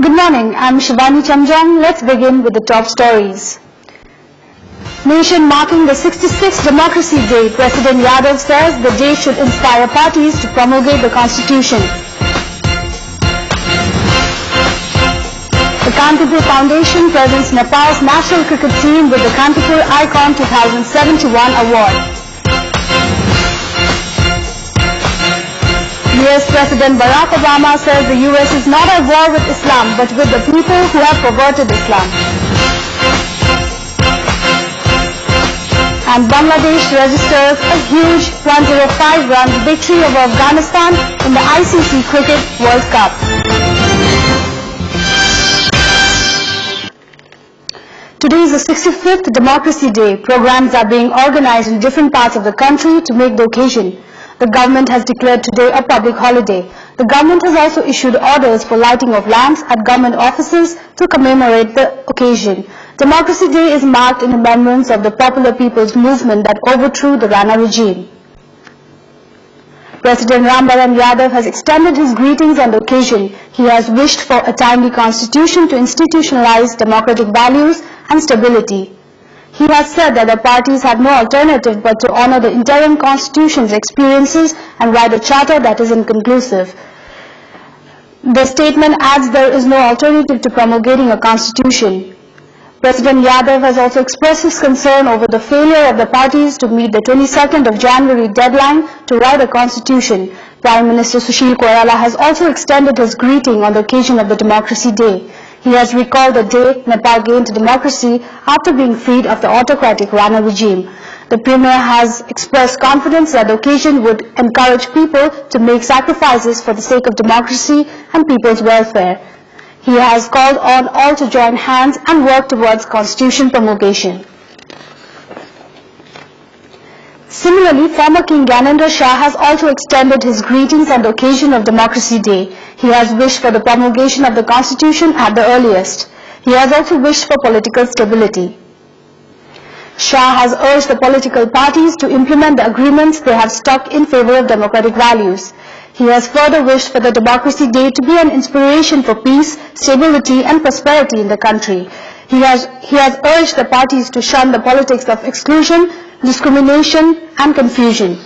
Good morning, I'm Shivani Chamjong. Let's begin with the top stories. Nation marking the 66th Democracy Day, President Yadav says the day should inspire parties to promulgate the Constitution. The Kantipur Foundation presents Nepal's national cricket team with the Kantipur Icon 2071 award. US President Barack Obama says the US is not at war with Islam but with the people who have perverted Islam. And Bangladesh registers a huge 105-run victory over Afghanistan in the ICC Cricket World Cup. Today is the 65th Democracy Day. Programs are being organized in different parts of the country to make the occasion. The government has declared today a public holiday. The government has also issued orders for lighting of lamps at government offices to commemorate the occasion. Democracy Day is marked in remembrance of the Popular People's Movement that overthrew the Rana regime. President Rambaran Yadav has extended his greetings on the occasion. He has wished for a timely constitution to institutionalize democratic values and stability. He has said that the parties have no alternative but to honor the interim constitution's experiences and write a charter that is inconclusive. The statement adds there is no alternative to promulgating a constitution. President Yadav has also expressed his concern over the failure of the parties to meet the 22nd of January deadline to write a constitution. Prime Minister Sushil Koirala has also extended his greeting on the occasion of the Democracy Day. He has recalled the day Nepal gained democracy after being freed of the autocratic Rana regime. The Premier has expressed confidence that the occasion would encourage people to make sacrifices for the sake of democracy and people's welfare. He has called on all to join hands and work towards constitution promulgation. Similarly, former King Gyanendra Shah has also extended his greetings on the occasion of Democracy Day. He has wished for the promulgation of the Constitution at the earliest. He has also wished for political stability. Shah has urged the political parties to implement the agreements they have struck in favor of democratic values. He has further wished for the Democracy Day to be an inspiration for peace, stability and prosperity in the country. He has urged the parties to shun the politics of exclusion, discrimination and confusion.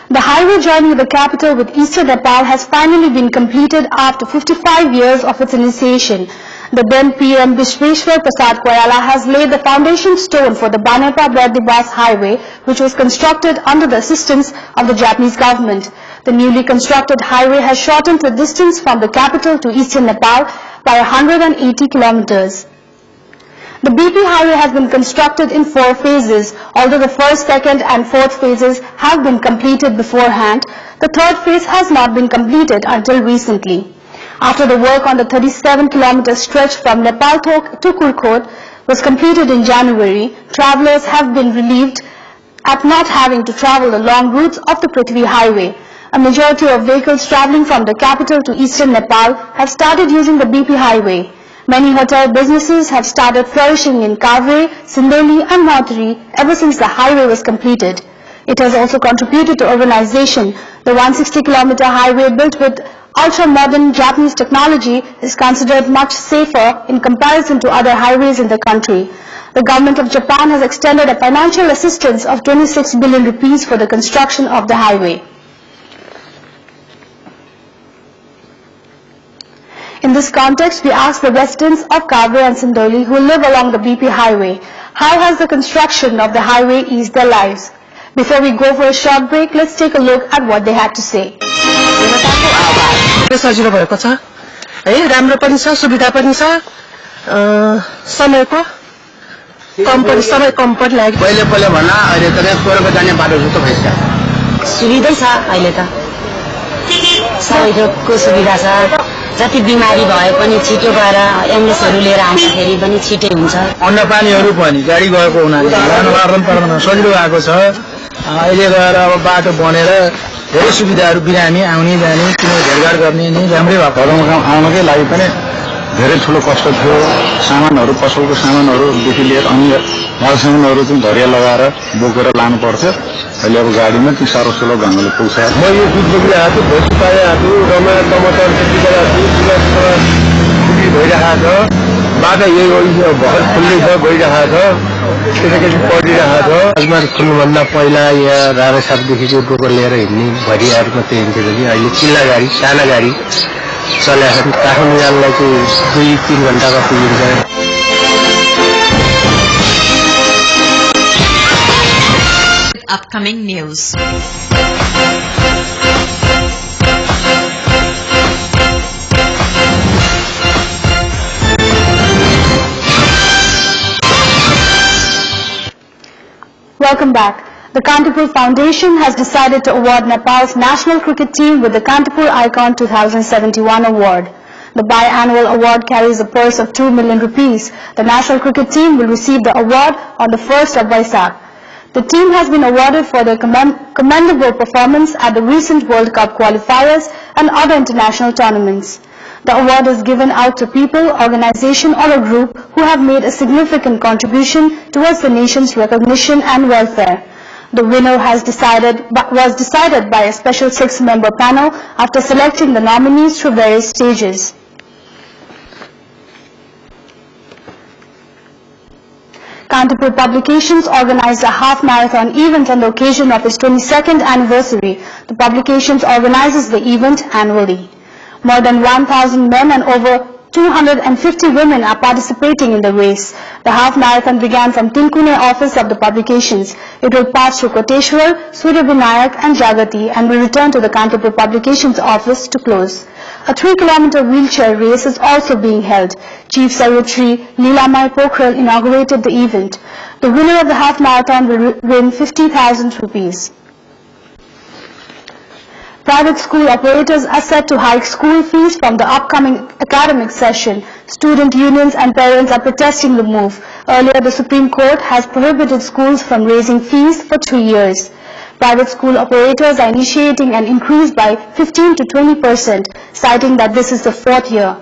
The highway joining the capital with eastern Nepal has finally been completed after 55 years of its initiation. The then PM Vishweshwar Prasad Koirala has laid the foundation stone for the Banepa-Bradibas highway, which was constructed under the assistance of the Japanese government. The newly constructed highway has shortened the distance from the capital to eastern Nepal by 180 kilometers. The BP highway has been constructed in 4 phases. Although the first, second and fourth phases have been completed beforehand, the third phase has not been completed until recently. After the work on the 37-kilometer stretch from Nepal to Kurkot was completed in January, travelers have been relieved at not having to travel the long routes of the Prithvi highway. A majority of vehicles traveling from the capital to eastern Nepal have started using the BP highway. Many hotel businesses have started flourishing in Kavre, Sindoli and Mathuri ever since the highway was completed. It has also contributed to urbanization. The 160-kilometer highway built with ultra-modern Japanese technology is considered much safer in comparison to other highways in the country. The government of Japan has extended a financial assistance of 26 billion rupees for the construction of the highway. In this context, we asked the residents of Kavre and Sindoli who live along the BP highway, how has the construction of the highway eased their lives? Before we go for a short break, let's take a look at what they had to say. सजिलो भएको छ है राम्रो पनि छ सुविधा पनि छ समयको कम पनि समय कम पनि लाग्यो पहिले पहिले भन्दा अहिले त कोरको जाने बाटो जस्तो भइसक्यो सुविधै छ अहिले त सबैको सुविधा छ जति बिमारी भए पनि छिटो गएर एम्बुलेन्सहरु लिएर आउँदाखेरि पनि छिटै हुन्छ अन्न पानीहरु पनि गाडी गएको हुनाले लानु मार्न पर्दैन सजिलो भएको छ अहिले गएर अब बाटो बनेर धेरै सुविधाहरु बिरामी आउने जाने किन भेटघाट गर्ने नि राम्रै भएको आउनकै लागि पनि धेरै ठूलो कष्ट थियो सामानहरु पसलको सामानहरु देखि लिएर अन्य माल सामानहरु चाहिँ धरिया लगाएर बोकेर लानु पर्थ्यो अहिले अब गाडीमा ती सरसुलो ढङ्गले पुग्छ म यो दुध बोक्ने हात भोजि पाए हात रमा टमाटर खेती गरेर भइरहेको छ बाटो यही भर्खर खुल्दै छ गइरहेको छ त्यसैगरी पढिरहेको छ राजमार्ग खुल्नुभन्दा पहिला यहाँ रामेसापदेखिको गोबर लिएर हिँड्ने भरियाहरू मात्रै हिँड्थ्यो भने अहिले चिल्ला गाडी साना गाडी चलाएको काठमाडौँ जानलाई चाहिँ 2-3 घण्टामा पुगिन्छ Upcoming news. Welcome back. The Kantipur Foundation has decided to award Nepal's national cricket team with the Kantipur Icon 2071 award. The biannual award carries a purse of 2 million rupees. The national cricket team will receive the award on the 1st of Vaisakh. The team has been awarded for their commendable performance at the recent World Cup qualifiers and other international tournaments. The award is given out to people, organization or a group who have made a significant contribution towards the nation's recognition and welfare. The winner was decided by a special 6-member panel after selecting the nominees through various stages. Kantipur Publications organized a half-marathon event on the occasion of its 22nd anniversary. The publications organizes the event annually. More than 1,000 men and over 250 women are participating in the race. The half-marathon began from Tinkune office of the publications. It will pass through Koteshwar, Surya Vinayak and Jagati and will return to the Kantipur Publications office to close. A 3-kilometer wheelchair race is also being held. Chief Secretary Leelamai Pokhral inaugurated the event. The winner of the half-marathon will win 50,000 rupees. Private school operators are set to hike school fees from the upcoming academic session. Student unions and parents are protesting the move. Earlier, the Supreme Court has prohibited schools from raising fees for 3 years. Private school operators are initiating an increase by 15 to 20%, citing that this is the 4th year.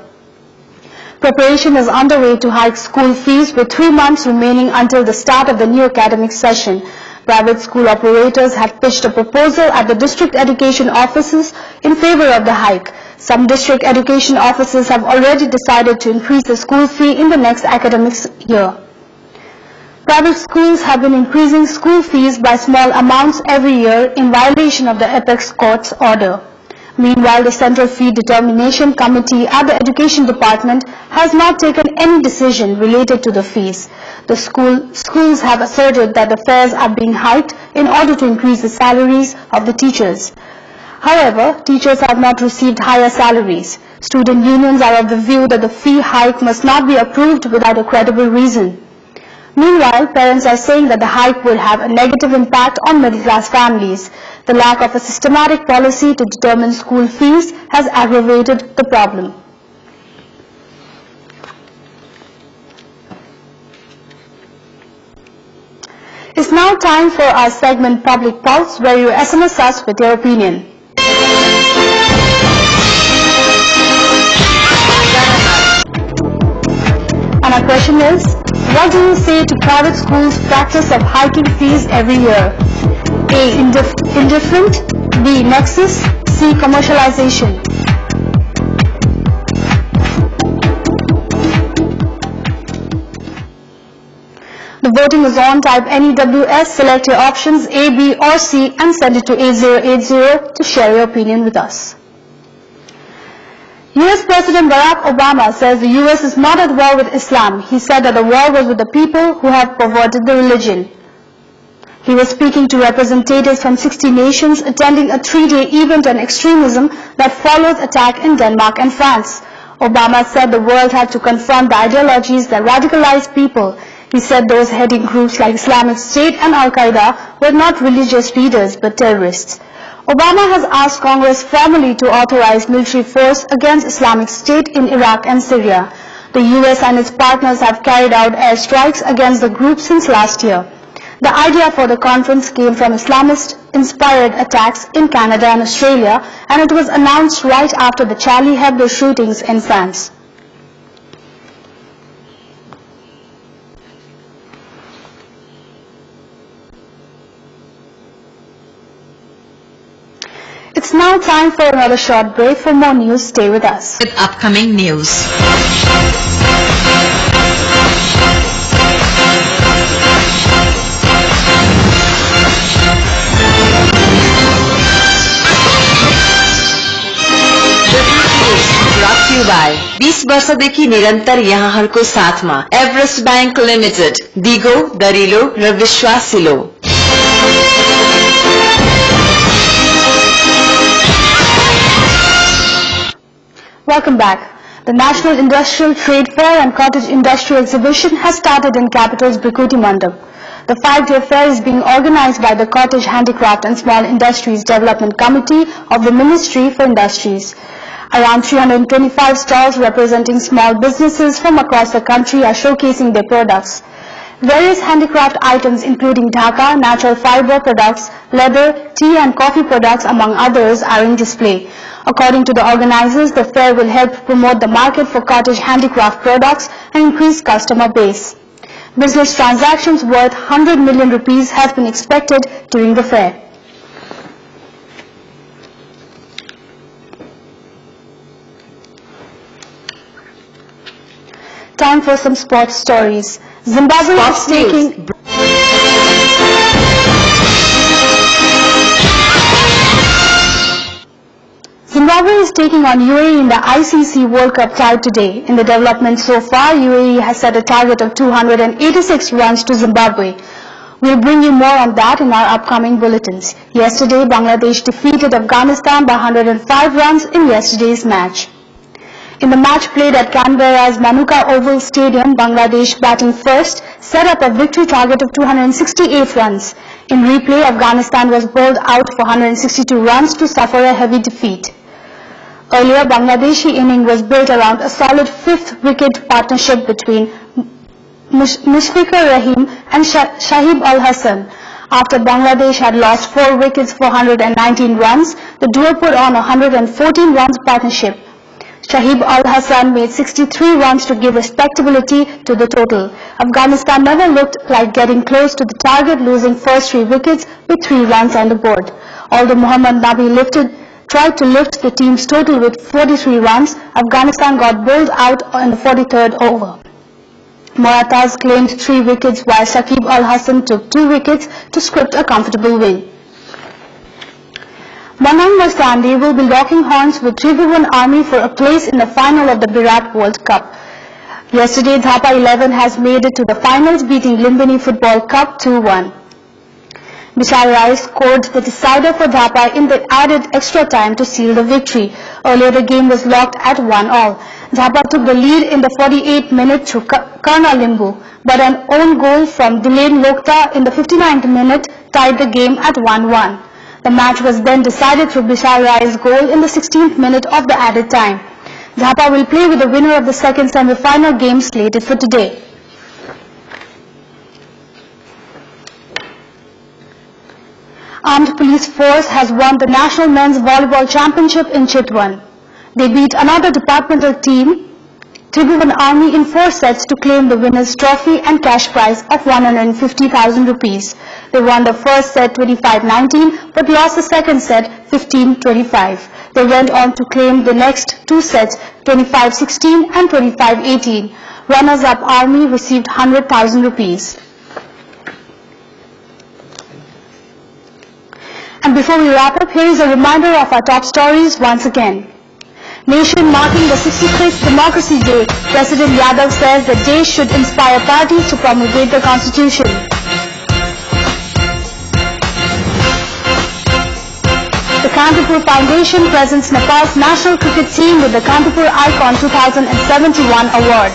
Preparation is underway to hike school fees with 3 months remaining until the start of the new academic session. Private school operators have pitched a proposal at the district education offices in favor of the hike. Some district education offices have already decided to increase the school fee in the next academic year. Private schools have been increasing school fees by small amounts every year in violation of the apex court's order. Meanwhile, the Central Fee Determination Committee at the Education Department has not taken any decision related to the fees. The schools have asserted that the fares are being hiked in order to increase the salaries of the teachers. However, teachers have not received higher salaries. Student unions are of the view that the fee hike must not be approved without a credible reason. Meanwhile, parents are saying that the hike will have a negative impact on middle-class families. The lack of a systematic policy to determine school fees has aggravated the problem. It's now time for our segment Public Pulse, where you SMS us with your opinion. And our question is, what do you say to private schools' practice of hiking fees every year? A. Indifferent. B. Nexus. C. Commercialization. The voting is on. Type NEWS, select your options A, B or C and send it to 8080 to share your opinion with us. US President Barack Obama says the US is not at war with Islam. He said that the war was with the people who have perverted the religion. He was speaking to representatives from 60 nations attending a 3-day event on extremism that follows attack in Denmark and France. Obama said the world had to confront the ideologies that radicalize people. He said those heading groups like Islamic State and Al-Qaeda were not religious leaders but terrorists. Obama has asked Congress formally to authorize military force against Islamic State in Iraq and Syria. The US and its partners have carried out airstrikes against the group since last year. The idea for the conference came from Islamist-inspired attacks in Canada and Australia, and it was announced right after the Charlie Hebdo shootings in France. now time for another short break. For more news, stay with us. With upcoming news. Brought to you by 20 वर्षदेखि निरन्तर यहाँहरूको साथमा Everest bank limited, दिगो, दरिलो र विश्वासिलो। Welcome back. The National Industrial Trade Fair and Cottage Industry Exhibition has started in capital's Brikuti Mandap. The 5-day fair is being organized by the Cottage Handicraft and Small Industries Development Committee of the Ministry for Industries. Around 325 stalls representing small businesses from across the country are showcasing their products. Various handicraft items including dhaka, natural fiber products, leather, tea and coffee products among others are in display. According to the organizers, the fair will help promote the market for cottage handicraft products and increase customer base. Business transactions worth 100 million rupees have been expected during the fair. Time for some sports stories. Zimbabwe is taking... Zimbabwe is taking on UAE in the ICC World Cup tie today. In the development so far, UAE has set a target of 286 runs to Zimbabwe. We'll bring you more on that in our upcoming bulletins. Yesterday, Bangladesh defeated Afghanistan by 105 runs in yesterday's match. In the match played at Canberra's Manuka Oval Stadium, Bangladesh batting first set up a victory target of 268 runs. In replay, Afghanistan was bowled out for 162 runs to suffer a heavy defeat. Earlier, Bangladeshi inning was built around a solid fifth wicket partnership between Mushfiqur Rahim and Shahib Al-Hassan. After Bangladesh had lost 4 wickets for 119 runs, the duo put on a 114 runs partnership. Shahib Al-Hassan made 63 runs to give respectability to the total. Afghanistan never looked like getting close to the target, losing first 3 wickets with 3 runs on the board. Although Mohammad Nabi tried to lift the team's total with 43 runs, Afghanistan got bowled out in the 43rd over. Morataz claimed 3 wickets while Shakib Al-Hassan took 2 wickets to script a comfortable win. Manang Marsandi will be locking horns with Tribhuvan Army for a place in the final of the Virat World Cup. Yesterday, Dhapa 11 has made it to the finals, beating Lumbini Football Cup 2-1. Bishal Rai scored the decider for Dhapa in the added extra time to seal the victory. Earlier, the game was locked at 1-1. Dhapa took the lead in the 48th minute through Karna Limbu, but an own goal from Dilen Lokta in the 59th minute tied the game at 1-1. The match was then decided through Bishal Rai's goal in the 16th minute of the added time. Dhapa will play with the winner of the second semi-final game slated for today. Armed Police Force has won the National Men's Volleyball Championship in Chitwan. They beat another departmental team, Tribhuvan Army, in 4 sets to claim the winner's trophy and cash prize of 150,000 rupees. They won the first set 25-19 but lost the second set 15-25. They went on to claim the next 2 sets 25-16 and 25-18. Runners-up Army received 100,000 rupees. And before we wrap up, here is a reminder of our top stories once again. Nation marking the 65th Democracy Day, President Yadav says the day should inspire parties to promulgate the Constitution. The Kantipur Foundation presents Nepal's national cricket team with the Kantipur Icon 2071 award.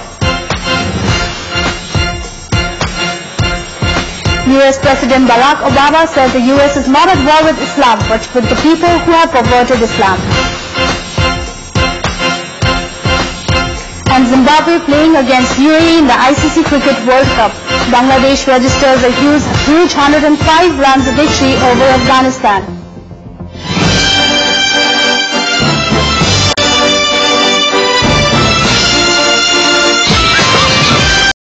US President Barack Obama says the US is not at war with Islam but with the people who have perverted Islam. And Zimbabwe playing against UAE in the ICC Cricket World Cup. Bangladesh registers a huge 105 runs victory over Afghanistan.